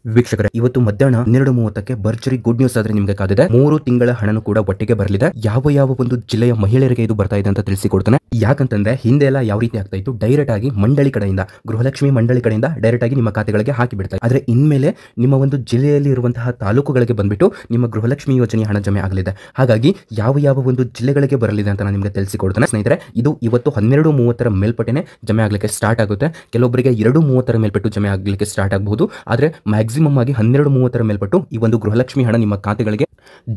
ವೀಕ್ಷಕರೇ, ಇವತ್ತು ಮಧ್ಯಾಹ್ನ 12:30ಕ್ಕೆ ಭರ್ಜರಿ ಗುಡ್ ನ್ಯೂಸ್ ಆದ್ರೆ ನಿಮಗೆ ಕಾದಿದೆ. 3 ತಿಂಗಳ ಹಣನು ಕೂಡ ಒಟ್ಟಿಗೆ ಬರಲಿದೆ. ಯಾವ ಒಂದು ಜಿಲ್ಲೆಯ ಮಹಿಳೆಯರಿಗೆ ಇದು ಬರ್ತಾ ಇದೆ ಅಂತ ತಿಳಿಸಿಕೊಡ್ತಾನೆ. ಯಾಕಂತಂದ್ರೆ ಹಿಂದೆ ಎಲ್ಲ ಯಾವ ರೀತಿ ಆಗ್ತಾ ಇತ್ತು, ಡೈರೆಕ್ಟ್ ಆಗಿ ಮಂಡಳಿ ಕಡೆಯಿಂದ, ಗೃಹಲಕ್ಷ್ಮಿ ಮಂಡಳಿ ಕಡೆಯಿಂದ ಡೈರೆಕ್ಟ್ ಆಗಿ ನಿಮ್ಮ ಖಾತೆಗಳಿಗೆ ಹಾಕಿ ಬಿಡ್ತಾರೆ. ಆದ್ರೆ ಇನ್ಮೇಲೆ ನಿಮ್ಮ ಒಂದು ಜಿಲ್ಲೆಯಲ್ಲಿ ಇರುವಂತಹ ತಾಲೂಕುಗಳಿಗೆ ಬಂದ್ಬಿಟ್ಟು ನಿಮ್ಮ ಗೃಹಲಕ್ಷ್ಮಿ ಯೋಜನೆ ಹಣ ಜಮೆ ಆಗಲಿದೆ. ಹಾಗಾಗಿ ಯಾವ ಒಂದು ಜಿಲ್ಲೆಗಳಿಗೆ ಬರಲಿದೆ ಅಂತ ನಾನು ನಿಮಗೆ ತಿಳಿಸಿಕೊಡ್ತಾನೆ. ಸ್ನೇಹಿತರೆ, ಇದು ಇವತ್ತು 12:30 ಮೇಲ್ಪಟ್ಟೆನೆ ಜಮೆ ಆಗಲಿಕ್ಕೆ ಸ್ಟಾರ್ಟ್ ಆಗುತ್ತೆ. ಕೆಲವೊಬ್ಬರಿಗೆ 2:30 ಮೇಲ್ಪಟ್ಟು ಜಮೆ ಆಗಲಿಕ್ಕೆ ಸ್ಟಾರ್ಟ್ ಆಗಬಹುದು. ಆದ್ರೆ ಮ್ಯಾಕ್ಸಿಮಮ್ ಆಗಿ 12:30 ಮೇಲ್ಪಟ್ಟು ಈ ಒಂದು ಗೃಹಲಕ್ಷ್ಮಿ ಹಣ ನಿಮ್ಮ ಖಾತೆಗಳಿಗೆ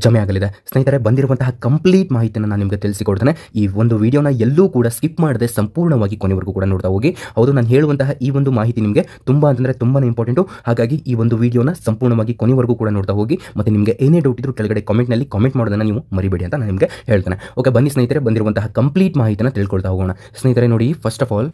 ಜಮೆ ಆಗಲಿದೆ. ಸ್ನೇಹಿತರೆ, ಬಂದಿರುವಂತಹ ಕಂಪ್ಲೀಟ್ ಮಾಹಿತಿಯನ್ನು ನಾನು ನಿಮಗೆ ತಿಳಿಸಿಕೊಡ್ತೇನೆ. ಈ ಒಂದು ವಿಡಿಯೋನ ಎಲ್ಲೂ ಕೂಡ ಸ್ಕಿಪ್ ಮಾಡದೆ ಸಂಪೂರ್ಣವಾಗಿ ಕೊನೆವರೆಗೂ ಕೂಡ ನೋಡ್ತಾ ಹೋಗಿ. ಹೌದು, ನಾನು ಹೇಳುವಂತಹ ಈ ಒಂದು ಮಾಹಿತಿ ನಿಮಗೆ ತುಂಬಾನೇ ಇಂಪಾರ್ಟೆಂಟು. ಹಾಗಾಗಿ ಈ ಒಂದು ವಿಡಿಯೋನ ಸಂಪೂರ್ಣವಾಗಿ ಕೊನೆವರೆಗೂ ಕೂಡ ನೋಡ್ತಾ ಹೋಗಿ. ಮತ್ತೆ ನಿಮಗೆ ಏನೇ ಡೌಟ್ ಇದ್ರೂ ಕೆಳಗಡೆ ಕಾಮೆಂಟ್ನಲ್ಲಿ ಕಾಮೆಂಟ್ ಮಾಡೋದನ್ನ ನೀವು ಮರಿಬೇಡಿ ಅಂತ ನಾನು ನಿಮಗೆ ಹೇಳ್ತೇನೆ. ಓಕೆ, ಬನ್ನಿ ಸ್ನೇಹಿತರೆ, ಬಂದಿರುವಂತಹ ಕಂಪ್ಲೀಟ್ ಮಾಹಿತಿನ ತಿಳ್ಕೊಳ್ತಾ ಹೋಗೋಣ. ಸ್ನೇಹಿತರೆ ನೋಡಿ, ಫಸ್ಟ್ ಆಫ್ ಆಲ್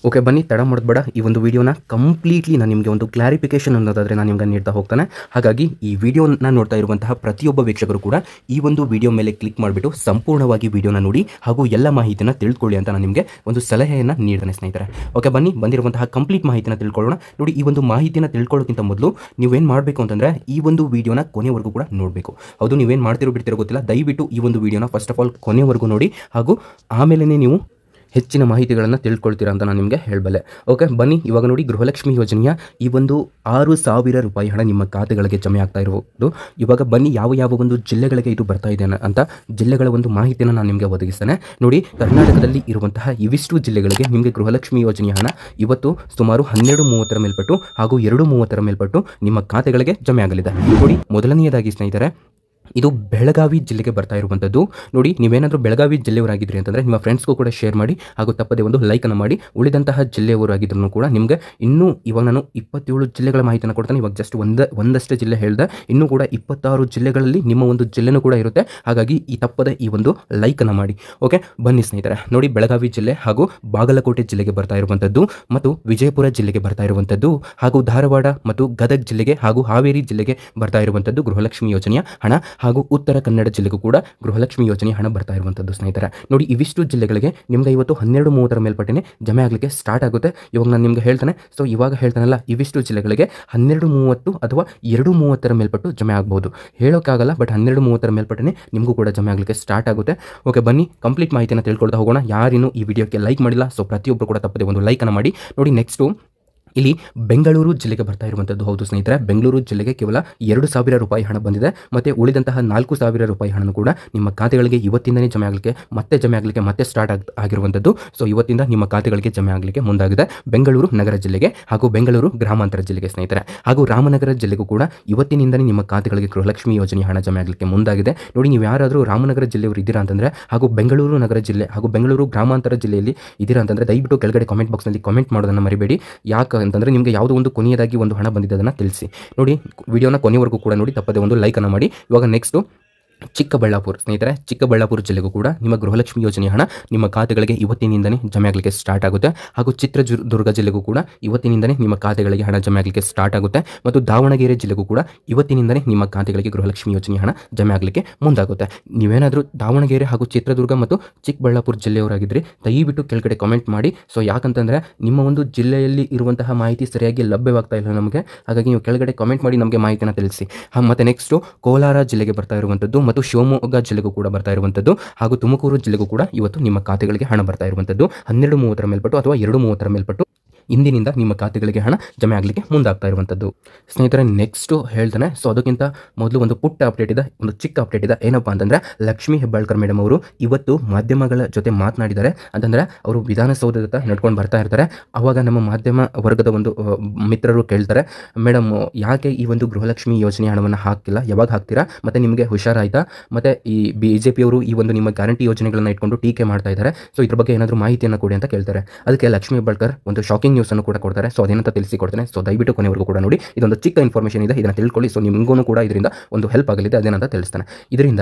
ಓಕೆ ಬನ್ನಿ, ತಡ ಮಾಡೋದ್ಬೇಡ. ಈ ಒಂದು ವಿಡಿಯೋನ ಕಂಪ್ಲೀಟ್ಲಿ ನಾನು ನಿಮಗೆ ಒಂದು ಕ್ಲಾರಿಫಿಕೇಶನ್ ಅನ್ನೋದಾದರೆ ನಾನು ನಿಮಗೆ ನೀಡ್ತಾ ಹೋಗ್ತಾನೆ. ಹಾಗಾಗಿ ಈ ವಿಡಿಯೋನ ನೋಡ್ತಾ ಇರುವಂತಹ ಪ್ರತಿಯೊಬ್ಬ ವೀಕ್ಷಕರು ಕೂಡ ಈ ಒಂದು ವಿಡಿಯೋ ಮೇಲೆ ಕ್ಲಿಕ್ ಮಾಡಿಬಿಟ್ಟು ಸಂಪೂರ್ಣವಾಗಿ ವಿಡಿಯೋನ ನೋಡಿ ಹಾಗೂ ಎಲ್ಲ ಮಾಹಿತಿನ ತಿಳ್ಕೊಳ್ಳಿ ಅಂತ ನಾನು ನಿಮಗೆ ಒಂದು ಸಲಹೆಯನ್ನು ನೀಡ್ತೇನೆ ಸ್ನೇಹಿತರೆ. ಓಕೆ ಬನ್ನಿ, ಬಂದಿರುವಂತಹ ಕಂಪ್ಲೀಟ್ ಮಾಹಿತಿನ ತಿಳ್ಕೊಳ್ಳೋಣ. ನೋಡಿ, ಈ ಒಂದು ಮಾಹಿತಿನ ತಿಳ್ಕೊಳ್ಳೋಕ್ಕಿಂತ ಮೊದಲು ನೀವೇನು ಮಾಡಬೇಕು ಅಂತಂದರೆ ಈ ಒಂದು ವಿಡಿಯೋನ ಕೊನೆವರೆಗೂ ಕೂಡ ನೋಡಬೇಕು. ಹೌದು, ನೀವೇನು ಮಾಡ್ತಿರೋ ಬಿಡ್ತಿರೋ ಗೊತ್ತಿಲ್ಲ, ದಯವಿಟ್ಟು ಈ ಒಂದು ವಿಡಿಯೋನ ಫಸ್ಟ್ ಆಫ್ ಆಲ್ ಕೊನೆವರೆಗೂ ನೋಡಿ ಹಾಗೂ ಆಮೇಲೆ ನೀವು ಹೆಚ್ಚಿನ ಮಾಹಿತಿಗಳನ್ನು ತಿಳ್ಕೊಳ್ತೀರಾ ಅಂತ ನಾನು ನಿಮಗೆ ಹೇಳಬಲ್ಲೆ. ಓಕೆ ಬನ್ನಿ, ಇವಾಗ ನೋಡಿ, ಗೃಹಲಕ್ಷ್ಮಿ ಯೋಜನೆಯ ಈ ಒಂದು 6,000 ರೂಪಾಯಿ ಹಣ ನಿಮ್ಮ ಖಾತೆಗಳಿಗೆ ಜಮೆ ಆಗ್ತಾ ಇರುವುದು. ಇವಾಗ ಬನ್ನಿ, ಯಾವ ಒಂದು ಜಿಲ್ಲೆಗಳಿಗೆ ಇದು ಬರ್ತಾ ಇದೆ ಅಂತ ಜಿಲ್ಲೆಗಳ ಒಂದು ಮಾಹಿತಿಯನ್ನು ನಾನು ನಿಮಗೆ ಒದಗಿಸ್ತೇನೆ. ನೋಡಿ, ಕರ್ನಾಟಕದಲ್ಲಿ ಇರುವಂತಹ ಇವಿಷ್ಟು ಜಿಲ್ಲೆಗಳಿಗೆ ನಿಮಗೆ ಗೃಹಲಕ್ಷ್ಮಿ ಯೋಜನೆಯ ಹಣ ಇವತ್ತು ಸುಮಾರು 12:30 ಮೇಲ್ಪಟ್ಟು ಹಾಗೂ 2:30 ಮೇಲ್ಪಟ್ಟು ನಿಮ್ಮ ಖಾತೆಗಳಿಗೆ ಜಮೆ ಆಗಲಿದೆ. ನೋಡಿ, ಮೊದಲನೆಯದಾಗಿ ಸ್ನೇಹಿತರೆ, ಇದು ಬೆಳಗಾವಿ ಜಿಲ್ಲೆಗೆ ಬರ್ತಾ ಇರುವಂಥದ್ದು. ನೋಡಿ, ನೀವೇನಾದರೂ ಬೆಳಗಾವಿ ಜಿಲ್ಲೆಯವರಾಗಿದ್ರಿ ಅಂತಂದರೆ ನಿಮ್ಮ ಫ್ರೆಂಡ್ಸ್ಗೂ ಕೂಡ ಶೇರ್ ಮಾಡಿ ಹಾಗೂ ತಪ್ಪದೆ ಒಂದು ಲೈಕನ್ನು ಮಾಡಿ. ಉಳಿದಂತಹ ಜಿಲ್ಲೆಯವರಾಗಿದ್ರೂ ಕೂಡ ನಿಮಗೆ ಇನ್ನೂ ಇವಾಗ ನಾನು 27 ಜಿಲ್ಲೆಗಳ ಮಾಹಿತಿಯನ್ನು ಕೊಡ್ತೇನೆ. ಇವಾಗ ಜಸ್ಟ್ ಒಂದಷ್ಟು ಜಿಲ್ಲೆ ಹೇಳಿದೆ, ಇನ್ನೂ ಕೂಡ 26 ಜಿಲ್ಲೆಗಳಲ್ಲಿ ನಿಮ್ಮ ಒಂದು ಜಿಲ್ಲೆನೂ ಕೂಡ ಇರುತ್ತೆ. ಹಾಗಾಗಿ ತಪ್ಪದೆ ಈ ಒಂದು ಲೈಕನ್ನು ಮಾಡಿ. ಓಕೆ ಬನ್ನಿ ಸ್ನೇಹಿತರೆ, ನೋಡಿ, ಬೆಳಗಾವಿ ಜಿಲ್ಲೆ ಹಾಗೂ ಬಾಗಲಕೋಟೆ ಜಿಲ್ಲೆಗೆ ಬರ್ತಾ ಇರುವಂಥದ್ದು ಮತ್ತು ವಿಜಯಪುರ ಜಿಲ್ಲೆಗೆ ಬರ್ತಾ ಇರುವಂಥದ್ದು ಹಾಗೂ ಧಾರವಾಡ ಮತ್ತು ಗದಗ ಜಿಲ್ಲೆಗೆ ಹಾಗೂ ಹಾವೇರಿ ಜಿಲ್ಲೆಗೆ ಬರ್ತಾ ಇರುವಂಥದ್ದು ಗೃಹಲಕ್ಷ್ಮಿ ಯೋಜನೆಯ ಹಣ ಹಾಗೂ ಉತ್ತರ ಕನ್ನಡ ಜಿಲ್ಲೆಗೂ ಕೂಡ ಗೃಹಲಕ್ಷ್ಮಿ ಯೋಜನೆ ಹಣ ಬರ್ತಾ ಇರುವಂಥದ್ದು. ಸ್ನೇಹಿತರೆ ನೋಡಿ, ಇವಿಷ್ಟು ಜಿಲ್ಲೆಗಳಿಗೆ ನಿಮ್ಗೆ ಇವತ್ತು 12:30 ಮೇಲ್ಪಟ್ಟೆ ಜಮೆ ಆಗಲಿಕ್ಕೆ ಸ್ಟಾರ್ಟ್ ಆಗುತ್ತೆ. ಇವಾಗ ನಾನು ನಿಮ್ಗೆ ಹೇಳ್ತೇನೆ. ಸೊ ಇವಾಗ ಹೇಳ್ತಾನಲ್ಲ, ಇವಿಷ್ಟು ಜಿಲ್ಲೆಗಳಿಗೆ 12:30 ಅಥವಾ 2:30 ಮೇಲ್ಪಟ್ಟು ಜಮೆ ಆಗಬಹುದು. ಹೇಳೋಕ್ಕಾಗಲ್ಲ, ಬಟ್ 12:30 ಮೇಲ್ಪಟ್ಟೆ ನಿಮಗೂ ಕೂಡ ಜಮೆ ಆಗಲಿಕ್ಕೆ ಸ್ಟಾರ್ಟ್ ಆಗುತ್ತೆ. ಓಕೆ ಬನ್ನಿ, ಕಂಪ್ಲೀಟ್ ಮಾಹಿತಿನ ತಿಳ್ಕೊಳ್ತಾ ಹೋಗೋಣ. ಯಾರಿನ್ನೂ ಈ ವಿಡಿಯೋಕ್ಕೆ ಲೈಕ್ ಮಾಡಿಲ್ಲ, ಸೊ ಪ್ರತಿಯೊಬ್ಬರು ಕೂಡ ತಪ್ಪದೆ ಒಂದು ಲೈಕನ್ನು ಮಾಡಿ. ನೋಡಿ, ನೆಕ್ಸ್ಟು ಇಲ್ಲಿ ಬೆಂಗಳೂರು ಜಿಲ್ಲೆಗೆ ಬರ್ತಾ ಇರುವಂಥದ್ದು. ಹೌದು ಸ್ನೇಹಿತರೆ, ಬೆಂಗಳೂರು ಜಿಲ್ಲೆಗೆ ಕೇವಲ 2,000 ರೂಪಾಯಿ ಹಣ ಬಂದಿದೆ. ಮತ್ತು ಉಳಿದಂತಹ 4,000 ರೂಪಾಯಿ ಹಣನೂ ಕೂಡ ನಿಮ್ಮ ಖಾತೆಗಳಿಗೆ ಇವತ್ತಿಂದನೇ ಜಮೆ ಆಗಲಿಕ್ಕೆ ಮತ್ತೆ ಸ್ಟಾರ್ಟ್ ಆಗಿರುವಂಥದ್ದು. ಸೊ ಇವತ್ತಿಂದ ನಿಮ್ಮ ಖಾತೆಗಳಿಗೆ ಜಮೆ ಆಗಲಿಕ್ಕೆ ಮುಂದಾಗಿದೆ ಬೆಂಗಳೂರು ನಗರ ಜಿಲ್ಲೆಗೆ ಹಾಗೂ ಬೆಂಗಳೂರು ಗ್ರಾಮಾಂತರ ಜಿಲ್ಲೆಗೆ ಸ್ನೇಹಿತರೆ. ಹಾಗೂ ರಾಮನಗರ ಜಿಲ್ಲೆಗೂ ಕೂಡ ಇವತ್ತಿನಿಂದನೇ ನಿಮ್ಮ ಖಾತೆಗಳಿಗೆ ಗೃಹಲಕ್ಷ್ಮಿ ಯೋಜನೆ ಹಣ ಜಮೆ ಆಗಲಿಕ್ಕೆ ಮುಂದಾಗಿದೆ. ನೋಡಿ, ನೀವು ಯಾರಾದರೂ ರಾಮನಗರ ಜಿಲ್ಲೆಯವರು ಇದ್ದೀರಾ ಅಂತಂದರೆ ಹಾಗೂ ಬೆಂಗಳೂರು ನಗರ ಜಿಲ್ಲೆ ಹಾಗೂ ಬೆಂಗಳೂರು ಗ್ರಾಮಾಂತರ ಜಿಲ್ಲೆಯಲ್ಲಿ ಇದ್ದೀರಾ ಅಂತಂದರೆ ದಯವಿಟ್ಟು ಕೆಳಗಡೆ ಕಾಮೆಂಟ್ ಬಾಕ್ಸ್ನಲ್ಲಿ ಕಾಮೆಂಟ್ ಮಾಡೋದನ್ನು ಮರಿಬೇಡಿ. ಯಾಕೆ ಅಂತಂದರೆ ನಿಮಗೆ ಯಾವುದೋ ಒಂದು ಕೊನೆಯದಾಗಿ ಒಂದು ಹಣ ಬಂದಿದೆ ಅದನ್ನು ತಿಳಿಸಿ. ನೋಡಿ, ವಿಡಿಯೋನ ಕೊನೆವರೆಗೂ ಕೂಡ ನೋಡಿ, ತಪ್ಪದೆ ಒಂದು ಲೈಕನ್ನು ಮಾಡಿ. ಇವಾಗ ನೆಕ್ಸ್ಟು ಚಿಕ್ಕಬಳ್ಳಾಪುರ ಸ್ನೇಹಿತರೆ, ಚಿಕ್ಕಬಳ್ಳಾಪುರ ಜಿಲ್ಲೆಗೂ ಕೂಡ ನಿಮ್ಮ ಗೃಹಲಕ್ಷ್ಮಿ ಯೋಜನೆ ಹಣ ನಿಮ್ಮ ಖಾತೆಗಳಿಗೆ ಇವತ್ತಿನಿಂದನೇ ಜಮೆ ಆಗಲಿಕ್ಕೆ ಸ್ಟಾರ್ಟ್ ಆಗುತ್ತೆ. ಹಾಗೂ ಚಿತ್ರದುರ್ಗ ಜಿಲ್ಲೆಗೂ ಕೂಡ ಇವತ್ತಿನಿಂದನೇ ನಿಮ್ಮ ಖಾತೆಗಳಿಗೆ ಹಣ ಜಮೆ ಆಗಲಿಕ್ಕೆ ಸ್ಟಾರ್ಟ್ ಆಗುತ್ತೆ. ಮತ್ತು ದಾವಣಗೆರೆ ಜಿಲ್ಲೆಗೂ ಕೂಡ ಇವತ್ತಿನಿಂದನೇ ನಿಮ್ಮ ಖಾತೆಗಳಿಗೆ ಗೃಹಲಕ್ಷ್ಮಿ ಯೋಜನೆ ಹಣ ಜಮೆ ಆಗಲಿಕ್ಕೆ ಮುಂದಾಗುತ್ತೆ. ನೀವೇನಾದರೂ ದಾವಣಗೆರೆ ಹಾಗೂ ಚಿತ್ರದುರ್ಗ ಮತ್ತು ಚಿಕ್ಕಬಳ್ಳಾಪುರ ಜಿಲ್ಲೆಯವರಾಗಿದ್ದರೆ ದಯವಿಟ್ಟು ಕೆಳಗಡೆ ಕಾಮೆಂಟ್ ಮಾಡಿ. ಸೊ ಯಾಕಂತಂದರೆ ನಿಮ್ಮ ಒಂದು ಜಿಲ್ಲೆಯಲ್ಲಿ ಇರುವಂತಹ ಮಾಹಿತಿ ಸರಿಯಾಗಿ ಲಭ್ಯವಾಗ್ತಾ ಇಲ್ಲ ನಮಗೆ. ಹಾಗಾಗಿ ನೀವು ಕೆಳಗಡೆ ಕಾಮೆಂಟ್ ಮಾಡಿ ನಮಗೆ ಮಾಹಿತಿನ ತಿಳಿಸಿ. ಮತ್ತು ನೆಕ್ಸ್ಟು ಕೋಲಾರ ಜಿಲ್ಲೆಗೆ ಬರ್ತಾ ಇರುವಂಥದ್ದು ಮತ್ತು ಶಿವಮೊಗ್ಗ ಜಿಲ್ಲೆಗೂ ಕೂಡ ಬರ್ತಾ ಇರುವಂಥದ್ದು ಹಾಗೂ ತುಮಕೂರು ಜಿಲ್ಲೆಗೂ ಕೂಡ ಇವತ್ತು ನಿಮ್ಮ ಖಾತೆಗಳಿಗೆ ಹಣ ಬರ್ತಾ ಇರುವಂಥದ್ದು 12:30 ಮೇಲ್ಪಟ್ಟು ಅಥವಾ 2:30 ಮೇಲ್ಪಟ್ಟು ಇಂದಿನಿಂದ ನಿಮ್ಮ ಖಾತೆಗಳಿಗೆ ಹಣ ಜಮೆ ಆಗಲಿಕ್ಕೆ ಮುಂದಾಗ್ತಾ ಇರುವಂಥದ್ದು. ಸ್ನೇಹಿತರೆ, ನೆಕ್ಸ್ಟು ಹೇಳ್ತಾನೆ. ಸೊ ಅದಕ್ಕಿಂತ ಮೊದಲು ಒಂದು ಪುಟ್ಟ ಅಪ್ಡೇಟ್ ಇದೆ, ಒಂದು ಚಿಕ್ಕ ಅಪ್ಡೇಟ್ ಇದೆ. ಏನಪ್ಪ ಅಂತಂದರೆ, ಲಕ್ಷ್ಮೀ ಹೆಬ್ಬಾಳ್ಕರ್ ಮೇಡಮ್ ಅವರು ಇವತ್ತು ಮಾಧ್ಯಮಗಳ ಜೊತೆ ಮಾತನಾಡಿದ್ದಾರೆ. ಅಂತಂದರೆ ಅವರು ವಿಧಾನಸೌಧದ ನಡ್ಕೊಂಡು ಬರ್ತಾ ಇರ್ತಾರೆ. ಆವಾಗ ನಮ್ಮ ಮಾಧ್ಯಮ ವರ್ಗದ ಒಂದು ಮಿತ್ರರು ಕೇಳ್ತಾರೆ, ಮೇಡಮ್ ಯಾಕೆ ಈ ಒಂದು ಗೃಹಲಕ್ಷ್ಮಿ ಯೋಜನೆ ಹಣವನ್ನು ಹಾಕಿಲ್ಲ, ಯಾವಾಗ ಹಾಕ್ತೀರಾ, ಮತ್ತು ನಿಮಗೆ ಹುಷಾರಾಯಿತಾ, ಮತ್ತು ಈ BJPಯವರು ಈ ಒಂದು ನಿಮ್ಮ ಗ್ಯಾರಂಟಿ ಯೋಜನೆಗಳನ್ನು ಇಟ್ಕೊಂಡು ಟೀಕೆ ಮಾಡ್ತಾ ಇದ್ದಾರೆ. ಸೊ ಇದ್ರ ಬಗ್ಗೆ ಏನಾದರೂ ಮಾಹಿತಿಯನ್ನು ಕೊಡಿ ಅಂತ ಕೇಳ್ತಾರೆ. ಅದಕ್ಕೆ ಲಕ್ಷ್ಮೀ ಹೆಬ್ಬಾಳ್ಕರ್ ಒಂದು ಶಾಕಿಂಗ್ ನ್ಯೂಸ್ ಅನ್ನು ಕೂಡ ಕೊಡ್ತಾರೆ. ಸೊ ಅದೇನಂತ ತಿಳಿಸಿಕೊಡ್ತೇನೆ. ಸೊ ದಯವಿಟ್ಟು ಕೊನೆವರೆಗೂ ಕೂಡ ನೋಡಿ. ಇದೊಂದು ಚಿಕ್ಕ ಇನ್ಫಾರ್ಮೇಷನ್ ಇದೆ, ಇದನ್ನು ತಿಳ್ಕೊಳ್ಳಿ. ಸೊ ನಿಮಗೂ ಕೂಡ ಇದರಿಂದ ಒಂದು ಹೆಲ್ಪ್ ಆಗಲಿದೆ. ಅದೇನಂತ ತಿಳಿಸ್ತಾನೆ. ಇದರಿಂದ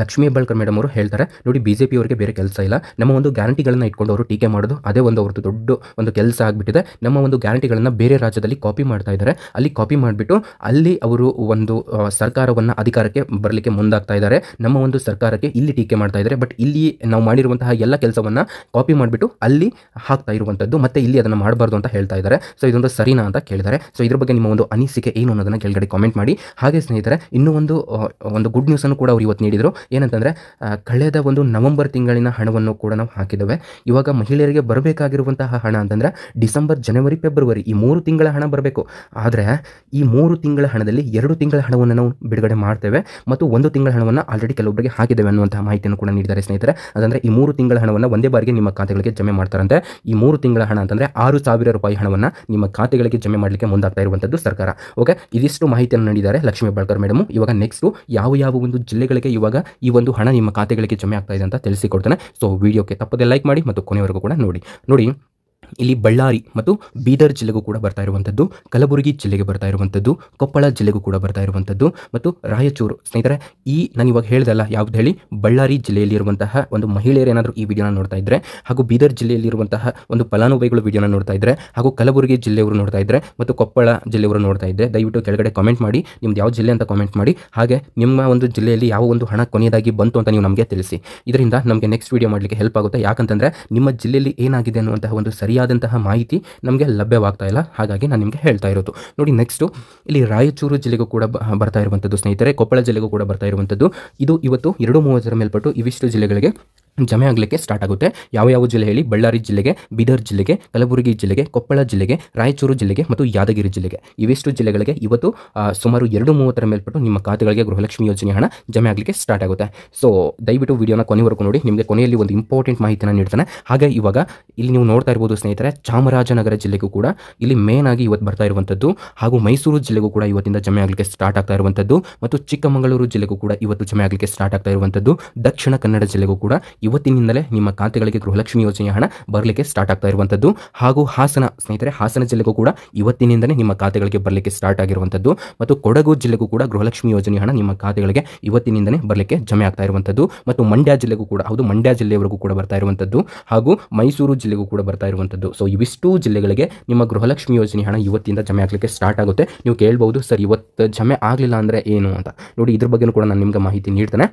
ಲಕ್ಷ್ಮೀ ಹೆಬ್ಬಾಳ್ಕರ್ ಮೇಡಮ್ ಅವರು ಹೇಳ್ತಾರೆ, ನೋಡಿ ಬಿಜೆಪಿ ಅವರಿಗೆ ಬೇರೆ ಕೆಲಸ ಇಲ್ಲ, ನಮ್ಮ ಒಂದು ಗ್ಯಾರಂಟಿಗಳನ್ನ ಇಟ್ಕೊಂಡು ಅವರು ಟೀಕೆ ಮಾಡೋದು ಅದೇ ಒಂದು ಅವ್ರದ್ದು ದೊಡ್ಡ ಒಂದು ಕೆಲಸ ಆಗಿಬಿಟ್ಟಿದೆ. ನಮ್ಮ ಒಂದು ಗ್ಯಾರಂಟಿಗಳನ್ನ ಬೇರೆ ರಾಜ್ಯದಲ್ಲಿ ಕಾಪಿ ಮಾಡ್ತಾ ಇದ್ದಾರೆ, ಅಲ್ಲಿ ಕಾಪಿ ಮಾಡಿಬಿಟ್ಟು ಅಲ್ಲಿ ಅವರು ಒಂದು ಸರ್ಕಾರವನ್ನು ಅಧಿಕಾರಕ್ಕೆ ಬರಲಿಕ್ಕೆ ಮುಂದಾಗ್ತಾ ಇದ್ದಾರೆ. ನಮ್ಮ ಒಂದು ಸರ್ಕಾರಕ್ಕೆ ಇಲ್ಲಿ ಟೀಕೆ ಮಾಡ್ತಾ ಇದ್ದಾರೆ, ಬಟ್ ಇಲ್ಲಿ ನಾವು ಮಾಡಿರುವಂತಹ ಎಲ್ಲ ಕೆಲಸವನ್ನು ಕಾಪಿ ಮಾಡಿಬಿಟ್ಟು ಅಲ್ಲಿ ಹಾಕ್ತಾ ಇರುವಂಥದ್ದು, ಮತ್ತೆ ಇಲ್ಲಿ ಅದನ್ನು ಮಾಡಬಾರ್ದು ಅಂತ ಹೇಳ್ತಾ ಇದ್ದಾರೆ. ಸೊ ಇದೊಂದು ಸರಿನಾ ಅಂತ ಕೇಳಿದ್ದಾರೆ. ಸೊ ಇದ್ರ ಬಗ್ಗೆ ನಿಮ್ಮ ಒಂದು ಅನಿಸಿಕೆ ಏನು ಅನ್ನೋದನ್ನು ಕೆಳಗಡೆ ಕಾಮೆಂಟ್ ಮಾಡಿ. ಹಾಗೆ ಸ್ನೇಹಿತರೆ, ಇನ್ನೂ ಒಂದು ಗುಡ್ ನ್ಯೂಸನ್ನು ಕೂಡ ಅವರು ಇವತ್ತು ನೀಡಿದರು. ಏನಂತಂದರೆ, ಕಳೆದ ಒಂದು ನವೆಂಬರ್ ತಿಂಗಳಿನ ಹಣವನ್ನು ಕೂಡ ನಾವು ಹಾಕಿದ್ದೇವೆ. ಇವಾಗ ಮಹಿಳೆಯರಿಗೆ ಬರಬೇಕಾಗಿರುವಂತಹ ಹಣ ಅಂತಂದರೆ ಡಿಸೆಂಬರ್, ಜನವರಿ, ಫೆಬ್ರವರಿ ಈ 3 ತಿಂಗಳ ಹಣ ಬರಬೇಕು. ಆದರೆ ಈ 3 ತಿಂಗಳ ಹಣದಲ್ಲಿ 2 ತಿಂಗಳ ಹಣವನ್ನು ನಾವು ಬಿಡುಗಡೆ ಮಾಡ್ತೇವೆ ಮತ್ತು 1 ತಿಂಗಳ ಹಣವನ್ನು ಆಲ್ರೆಡಿ ಕೆಲವೊಬ್ಬರಿಗೆ ಹಾಕಿದ್ದೇವೆ ಅನ್ನುವಂತಹ ಮಾಹಿತಿಯನ್ನು ಕೂಡ ನೀಡಿದ್ದಾರೆ ಸ್ನೇಹಿತರೆ. ಅದಂದರೆ ಈ 3 ತಿಂಗಳ ಹಣವನ್ನು ಒಂದೇ ಬಾರಿಗೆ ನಿಮ್ಮ ಖಾತೆಗಳಿಗೆ ಜಮೆ ಮಾಡ್ತಾರಂತೆ. ಈ 3 ತಿಂಗಳ ಹಣ ಅಂತಂದರೆ 6,000 ರೂಪಾಯಿ ಹಣವನ್ನು ನಿಮ್ಮ ಖಾತೆಗಳಿಗೆ ಜಮೆ ಮಾಡಲಿಕ್ಕೆ ಮುಂದಾಗ್ತಾ ಇರುವಂಥದ್ದು ಸರ್ಕಾರ. ಓಕೆ, ಇದಿಷ್ಟು ಮಾಹಿತಿಯನ್ನು ನೀಡಿದ್ದಾರೆ ಲಕ್ಷ್ಮೀ ಹೆಬ್ಬಾಳ್ಕರ್ ಮೇಡಮ್. ಇವಾಗ ನೆಕ್ಸ್ಟು ಯಾವ ಒಂದು ಜಿಲ್ಲೆಗಳಿಗೆ ಇವಾಗ ಈ ಒಂದು ಹಣ ನಿಮ್ಮ ಖಾತೆಗಳಿಗೆ ಜಮೆ ಆಗ್ತಾ ಇದೆ ಅಂತ ತಿಳಿಸಿಕೊಡ್ತಾನೆ. ಸೊ ವಿಡಿಯೋಕ್ಕೆ ತಪ್ಪದೆ ಲೈಕ್ ಮಾಡಿ ಮತ್ತು ಕೊನೆವರೆಗೂ ಕೂಡ ನೋಡಿ. ಇಲ್ಲಿ ಬಳ್ಳಾರಿ ಮತ್ತು ಬೀದರ್ ಜಿಲ್ಲೆಗೂ ಕೂಡ ಬರ್ತಾ ಇರುವಂಥದ್ದು, ಕಲಬುರಗಿ ಜಿಲ್ಲೆಗೆ ಬರ್ತಾ ಇರುವಂಥದ್ದು, ಕೊಪ್ಪಳ ಜಿಲ್ಲೆಗೂ ಕೂಡ ಬರ್ತಾ ಇರುವಂಥದ್ದು ಮತ್ತು ರಾಯಚೂರು. ಸ್ನೇಹಿತರೆ, ನಾನು ಇವಾಗ ಹೇಳ್ದಲ್ಲ ಯಾವ್ದು ಹೇಳಿ, ಬಳ್ಳಾರಿ ಜಿಲ್ಲೆಯಲ್ಲಿರುವಂತಹ ಒಂದು ಮಹಿಳೆಯರು ಏನಾದರೂ ಈ ವಿಡಿಯೋನ ನೋಡ್ತಾ ಇದ್ದರೆ, ಹಾಗೂ ಬೀದರ್ ಜಿಲ್ಲೆಯಲ್ಲಿರುವಂತಹ ಒಂದು ಫಲಾನುಭವಿಗಳು ವಿಡಿಯೋನ ನೋಡ್ತಾ ಇದ್ದರೆ, ಹಾಗೂ ಕಲಬುರಗಿ ಜಿಲ್ಲೆಯವರು ನೋಡ್ತಾ ಇದ್ದರೆ ಮತ್ತು ಕೊಪ್ಪಳ ಜಿಲ್ಲೆಯವರು ನೋಡ್ತಾ ಇದ್ದರೆ, ದಯವಿಟ್ಟು ಕೆಳಗಡೆ ಕಾಮೆಂಟ್ ಮಾಡಿ, ನಿಮ್ದು ಯಾವ ಜಿಲ್ಲೆ ಅಂತ ಕಾಮೆಂಟ್ ಮಾಡಿ. ಹಾಗೆ ನಿಮ್ಮ ಒಂದು ಜಿಲ್ಲೆಯಲ್ಲಿ ಯಾವ ಒಂದು ಹಣ ಕೊನೆಯದಾಗಿ ಬಂತು ಅಂತ ನೀವು ನಮಗೆ ತಿಳಿಸಿ. ಇದರಿಂದ ನಮಗೆ ನೆಕ್ಸ್ಟ್ ವಿಡಿಯೋ ಮಾಡಲಿಕ್ಕೆ ಹೆಲ್ಪ್ ಆಗುತ್ತೆ. ಯಾಕಂತಂದರೆ ನಿಮ್ಮ ಜಿಲ್ಲೆಯಲ್ಲಿ ಏನಾಗಿದೆ ಅನ್ನುವಂತಹ ಒಂದು ಸರಿಯಾದಂತಹ ಮಾಹಿತಿ ನಮಗೆ ಲಭ್ಯವಾಗ್ತಾ ಇಲ್ಲ, ಹಾಗಾಗಿ ನಾನು ನಿಮಗೆ ಹೇಳ್ತಾ ಇರೋದು. ನೋಡಿ, ನೆಕ್ಸ್ಟು ಇಲ್ಲಿ ರಾಯಚೂರು ಜಿಲ್ಲೆಗೂ ಕೂಡ ಬರ್ತಾ ಇರುವಂಥದ್ದು ಸ್ನೇಹಿತರೆ, ಕೊಪ್ಪಳ ಜಿಲ್ಲೆಗೂ ಕೂಡ ಬರ್ತಾ ಇರುವಂಥದ್ದು. ಇದು ಇವತ್ತು 2:30 ಮೇಲ್ಪಟ್ಟು ಇವಿಷ್ಟು ಜಿಲ್ಲೆಗಳಿಗೆ ಜಮೆ ಆಗಲಿಕ್ಕೆ ಸ್ಟಾರ್ಟ್ ಆಗುತ್ತೆ. ಯಾವ ಜಿಲ್ಲೆ ಹೇಳಿ, ಬಳ್ಳಾರಿ ಜಿಲ್ಲೆಗೆ, ಬೀದರ್ ಜಿಲ್ಲೆಗೆ, ಕಲಬುರಗಿ ಜಿಲ್ಲೆಗೆ, ಕೊಪ್ಪಳ ಜಿಲ್ಲೆಗೆ, ರಾಯಚೂರು ಜಿಲ್ಲೆಗೆ ಮತ್ತು ಯಾದಗಿರಿ ಜಿಲ್ಲೆಗೆ, ಇವಿಷ್ಟು ಜಿಲ್ಲೆಗಳಿಗೆ ಇವತ್ತು ಸುಮಾರು 2:30 ಮೇಲ್ಪಟ್ಟು ನಿಮ್ಮ ಖಾತೆಗಳಿಗೆ ಗೃಹಲಕ್ಷ್ಮಿ ಯೋಜನೆ ಹಣ ಜಮೆ ಆಗಲಿಕ್ಕೆ ಸ್ಟಾರ್ಟ್ ಆಗುತ್ತೆ. ಸೊ ದಯವಿಟ್ಟು ವಿಡಿಯೋನ ಕೊನೆವರೆಗೂ ನೋಡಿ, ನಿಮಗೆ ಕೊನೆಯಲ್ಲಿ ಒಂದು ಇಂಪಾರ್ಟೆಂಟ್ ಮಾಹಿತಿನ ನೀಡ್ತಾನೆ. ಹಾಗೆ ಇವಾಗ ಇಲ್ಲಿ ನೀವು ನೋಡ್ತಾ ಇರ್ಬೋದು ಸ್ನೇಹಿತರೆ, ಚಾಮರಾಜನಗರ ಜಿಲ್ಲೆಗೂ ಕೂಡ ಇಲ್ಲಿ ಮೇನ್ ಆಗಿ ಇವತ್ತು ಬರ್ತಾ ಇರುವಂಥದ್ದು, ಹಾಗೂ ಮೈಸೂರು ಜಿಲ್ಲೆಗೂ ಕೂಡ ಇವತ್ತಿಂದ ಜಮೆ ಆಗಲಿಕ್ಕೆ ಸ್ಟಾರ್ಟ್ ಆಗ್ತಾ ಇರುವಂಥದ್ದು, ಮತ್ತು ಚಿಕ್ಕಮಗಳೂರು ಜಿಲ್ಲೆಗೂ ಕೂಡ ಇವತ್ತು ಜಮೆ ಆಗಲಿಕ್ಕೆ ಸ್ಟಾರ್ಟ್ ಆಗ್ತಾ ಇರುವಂಥದ್ದು, ದಕ್ಷಿಣ ಕನ್ನಡ ಜಿಲ್ಲೆಗೂ ಕೂಡ ಇವತ್ತಿನಿಂದಲೇ ನಿಮ್ಮ ಖಾತೆಗಳಿಗೆ ಗೃಹಲಕ್ಷ್ಮಿ ಯೋಜನೆಯ ಹಣ ಬರಲಿಕ್ಕೆ ಸ್ಟಾರ್ಟ್ ಆಗ್ತಾ ಇರುವಂಥದ್ದು, ಹಾಗೂ ಹಾಸನ ಸ್ನೇಹಿತರೆ, ಹಾಸನ ಜಿಲ್ಲೆಗೂ ಕೂಡ ಇವತ್ತಿನಿಂದಲೇ ನಿಮ್ಮ ಖಾತೆಗಳಿಗೆ ಬರಲಿಕ್ಕೆ ಸ್ಟಾರ್ಟ್ ಆಗಿರುವಂಥದ್ದು, ಮತ್ತು ಕೊಡಗು ಜಿಲ್ಲೆಗೂ ಕೂಡ ಗೃಹಲಕ್ಷ್ಮಿ ಯೋಜನೆಯ ಹಣ ನಿಮ್ಮ ಖಾತೆಗಳಿಗೆ ಇವತ್ತಿನಿಂದಲೇ ಬರಲಿಕ್ಕೆ ಜಮೆ ಆಗ್ತಾ ಇರುವಂಥದ್ದು, ಮತ್ತು ಮಂಡ್ಯ ಜಿಲ್ಲೆಗೂ ಕೂಡ, ಹೌದು ಮಂಡ್ಯ ಜಿಲ್ಲೆಯವರೆಗೂ ಕೂಡ ಬರ್ತಾ ಇರುವಂಥದ್ದು, ಹಾಗೂ ಮೈಸೂರು ಜಿಲ್ಲೆಗೂ ಕೂಡ ಬರ್ತಾ ಇರುವಂಥದ್ದು. ಸೊ ಇವಿಷ್ಟು ಜಿಲ್ಲೆಗಳಿಗೆ ನಿಮ್ಮ ಗೃಹಲಕ್ಷ್ಮಿ ಯೋಜನೆ ಹಣ ಇವತ್ತಿಂದ ಜಮೆ ಆಗಲಿಕ್ಕೆ ಸ್ಟಾರ್ಟ್ ಆಗುತ್ತೆ. ನೀವು ಕೇಳ್ಬೋದು, ಸರ್ ಇವತ್ತು ಜಮೆ ಆಗಲಿಲ್ಲ ಅಂದರೆ ಏನು ಅಂತ. ನೋಡಿ, ಇದ್ರ ಬಗ್ಗೆ ಕೂಡ ನಾನು ನಿಮಗೆ ಮಾಹಿತಿ ನೀಡ್ತೇನೆ.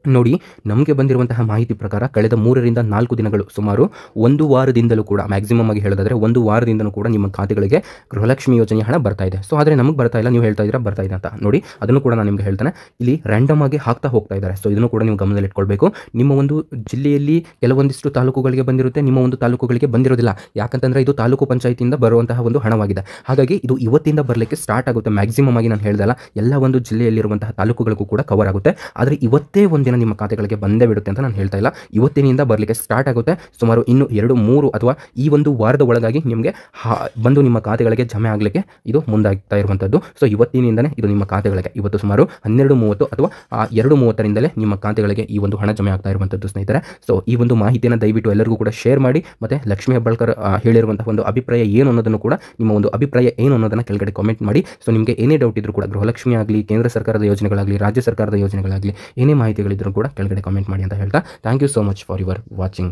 ನೋಡಿ, ನಮಗೆ ಬಂದಿರುವಂತಹ ಮಾಹಿತಿ ಪ್ರಕಾರ ಕಳೆದ 3 ರಿಂದ 4 ದಿನಗಳು, ಸುಮಾರು 1 ವಾರದಿಂದಲೂ ಕೂಡ, ಮ್ಯಾಕ್ಸಿಮಮ್ ಆಗಿ ಹೇಳೋದಾದರೆ 1 ವಾರದಿಂದಲೂ ಕೂಡ ನಿಮ್ಮ ಖಾತೆಗಳಿಗೆ ಗೃಹಲಕ್ಷ್ಮಿ ಯೋಜನೆ ಹಣ ಬರ್ತಾ ಇದೆ. ಸೊ ಆದರೆ ನಮಗೆ ಬರ್ತಾ ಇಲ್ಲ, ನೀವು ಹೇಳ್ತಾ ಇದ್ದೀರಾ ಬರ್ತಾ ಇದೆ ಅಂತ. ನೋಡಿ, ಅದನ್ನು ಕೂಡ ನಾನು ನಿಮಗೆ ಹೇಳ್ತೇನೆ. ಇಲ್ಲಿ ರ್ಯಾಂಡಮ್ ಆಗಿ ಹಾಕ್ತಾ ಹೋಗ್ತಾ ಇದ್ದಾರೆ. ಸೊ ಇದನ್ನು ಕೂಡ ನೀವು ಗಮನದಲ್ಲಿ ಇಟ್ಕೊಳ್ಬೇಕು. ನಿಮ್ಮ ಒಂದು ಜಿಲ್ಲೆಯಲ್ಲಿ ಕೆಲವೊಂದಿಷ್ಟು ತಾಲೂಕುಗಳಿಗೆ ಬಂದಿರುತ್ತೆ, ನಿಮ್ಮ ಒಂದು ತಾಲೂಕುಗಳಿಗೆ ಬಂದಿರೋದಿಲ್ಲ. ಯಾಕಂತಂದರೆ ಇದು ತಾಲೂಕು ಪಂಚಾಯತಿಯಿಂದ ಬರುವಂತಹ ಒಂದು ಹಣವಾಗಿದೆ. ಹಾಗಾಗಿ ಇದು ಇವತ್ತಿಂದ ಬರಲಿಕ್ಕೆ ಸ್ಟಾರ್ಟ್ ಆಗುತ್ತೆ. ಮ್ಯಾಕ್ಸಿಮಮ್ ಆಗಿ ನಾನು ಹೇಳ್ದಲ್ಲ, ಎಲ್ಲ ಒಂದು ಜಿಲ್ಲೆಯಲ್ಲಿರುವಂತಹ ತಾಲೂಕುಗಳಿಗೂ ಕೂಡ ಕವರ್ ಆಗುತ್ತೆ. ಆದರೆ ಇವತ್ತೇ ಒಂದಿನ ನಿಮ್ಮ ಖಾತೆಗಳಿಗೆ ಬಂದೇ ಬಿಡುತ್ತೆ ಅಂತ ನಾನು ಹೇಳ್ತಾ ಇಲ್ಲ, ಇವತ್ತಿನಿಂದ ಬರಲಿಕ್ಕೆ ಸ್ಟಾರ್ಟ್ ಆಗುತ್ತೆ. ಸುಮಾರು ಇನ್ನು 2-3 ಅಥವಾ ಈ ಒಂದು ವಾರದ ಒಳಗಾಗಿ ನಿಮಗೆ ಬಂದು ನಿಮ್ಮ ಖಾತೆಗಳಿಗೆ ಜಮೆ ಆಗಲಿಕ್ಕೆ ಇದು ಮುಂದಾಗ್ತಾ ಇರುವಂಥದ್ದು. ಸೊ ಇವತ್ತಿನಿಂದಲೇ ಇದು ನಿಮ್ಮ ಖಾತೆಗಳಿಗೆ ಇವತ್ತು ಸುಮಾರು 12:30 ಅಥವಾ 2:30ರಿಂದಲೇ ನಿಮ್ಮ ಖಾತೆಗಳಿಗೆ ಈ ಒಂದು ಹಣ ಜಮೆ ಆಗ್ತಾ ಇರುವಂಥದ್ದು ಸ್ನೇಹಿತರೆ. ಸೊ ಈ ಒಂದು ಮಾಹಿತಿಯನ್ನು ದಯವಿಟ್ಟು ಎಲ್ಲರಿಗೂ ಕೂಡ ಶೇರ್ ಮಾಡಿ. ಮತ್ತು ಲಕ್ಷ್ಮೀ ಹೆಬ್ಬಾಳ್ಕರ್ ಹೇಳಿರುವಂತಹ ಒಂದು ಅಭಿಪ್ರಾಯ ಏನು ಅನ್ನೋದನ್ನು ಕೂಡ, ನಿಮ್ಮ ಒಂದು ಅಭಿಪ್ರಾಯ ಏನು ಅನ್ನೋದನ್ನು ಕೆಳಗಡೆ ಕಾಮೆಂಟ್ ಮಾಡಿ. ಸೊ ನಿಮಗೆ ಏನೇ ಡೌಟ್ ಇದ್ರೂ ಕೂಡ, ಗೃಹಲಕ್ಷ್ಮಿ ಆಗಲಿ, ಕೇಂದ್ರ ಸರ್ಕಾರದ ಯೋಜನೆಗಳಾಗಲಿ, ರಾಜ್ಯ ಸರ್ಕಾರದ ಯೋಜನೆಗಳಾಗಲಿ, ಏನೇ ಮಾಹಿತಿಗಳಿದ್ರೂ ಕೂಡ ಕೆಳಗಡೆ ಕಾಮೆಂಟ್ ಮಾಡಿ ಅಂತ ಹೇಳ್ತಾ, thank you so much for your watching.